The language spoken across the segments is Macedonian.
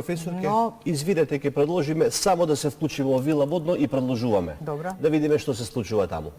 Професорке, извинете, ќе предложиме само да се вклучиме во Вила Водно и продолжуваме. Добро. Да видиме што се случува таму.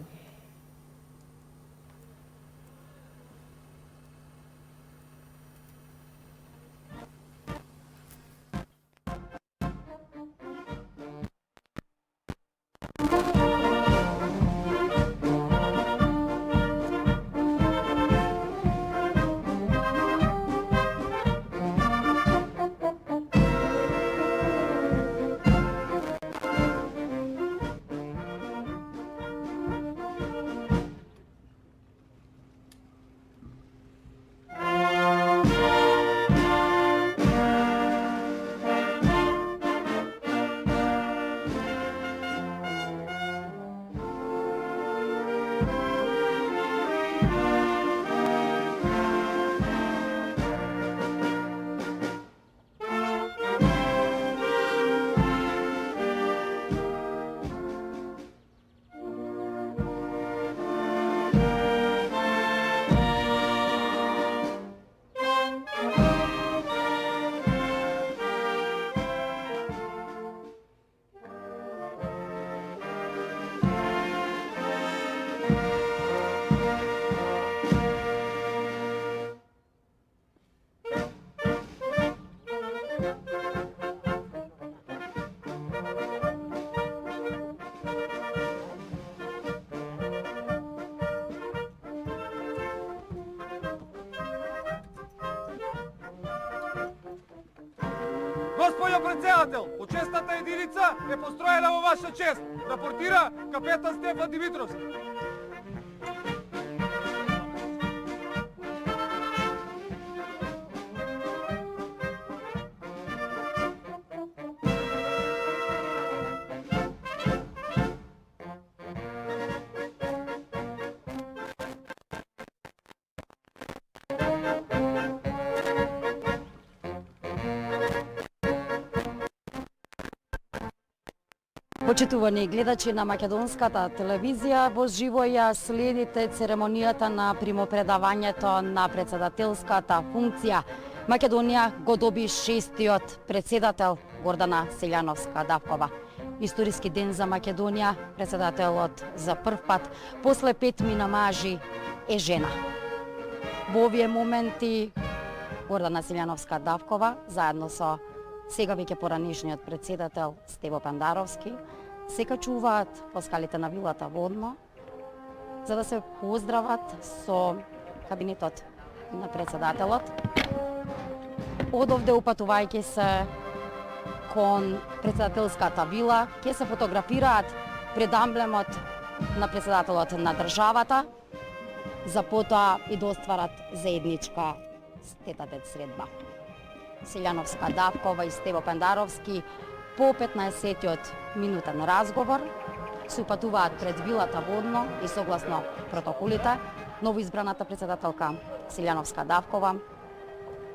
Господјо председател, почестната единица е построена во ваша чест. Рапортира капетан Стефан Димитровски. Почитувани гледачи на македонската телевизија, во живо ја следите церемонијата на примопредавањето на председателската функција. Македонија го доби 6-тиот председател Гордана Селјановска-Давкова. Историски ден за Македонија, председателот за прв пат после 5 минамажи е жена. Во овие моменти Гордана Селјановска-Давкова заедно со сега веќе поранишниот председател Стево Пендаровски се качуваат по скалите на Вилата Водно за да се поздрават со кабинетот на председателот. Одовде упатувајќи се кон председателската вила, ќе се фотографираат пред амблемот на председателот на државата, за потоа и да остварат заедничка тет-а-тет средба. Селјановска-Давкова и Стево Пендаровски по 15-тиот минутен разговор се упатуваат пред Вилата Водно и согласно протоколите, новоизбраната председателка Селјановска-Давкова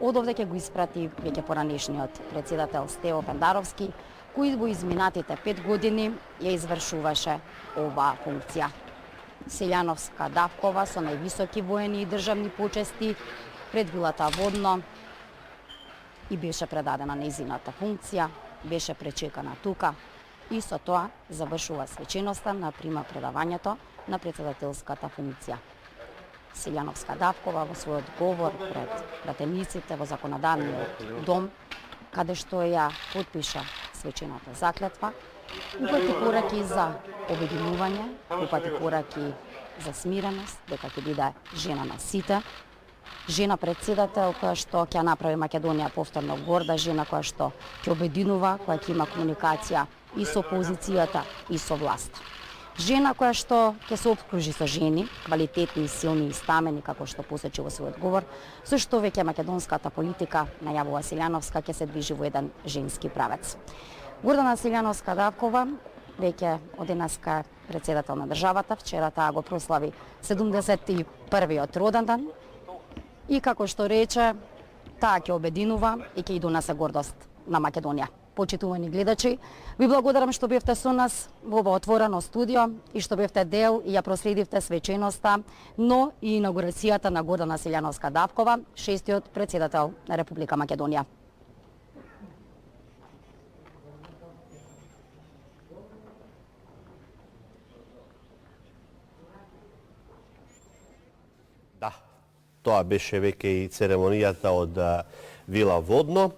одовде ќе го испрати веќе поранишниот председател Стево Пендаровски, кој во изминатите 5 години ја извршуваше оваа функција. Селјановска-Давкова со највисоки воени и државни почести пред Вилата Водно и беше предадена нејзината функција, беше пречекана тука и со тоа завршува свеченоста на примопредавањето на председателската функција. Селјановска-Давкова во својот говор пред пратениците во законодавниот дом, каде што ја потпиша свечената заклетва, упати пораки за обединување, упати пораки за смиреност, дека ќе биде жена на сите, жена председател која што ќе направи Македонија повторно горда, жена која што ќе обединува, која ќе има комуникација и со опозицијата и со власта. Жена која што ќе се опкружи со жени, квалитетни, силни и стамени, како што посечи во својот говор, со што веќе македонската политика, најавува Селјановска, ќе се движи во еден женски правец. Гордана Селјановска-Давкова веќе од денеска председател на државата, вчера таа го прослави 71-виот роден ден и како што рече, таа ќе обединува и ќе и донесе гордост на Македонија. Почитувани гледачи, ви благодарам што бевте со нас во ова отворено студио и што бевте дел и ја проследивте свеченоста, но и инаугурацијата на Гордана Селјановска-Давкова, 6-тиот председател на Република Македонија. тоа беше веќе и церемонијата од Вила Водно.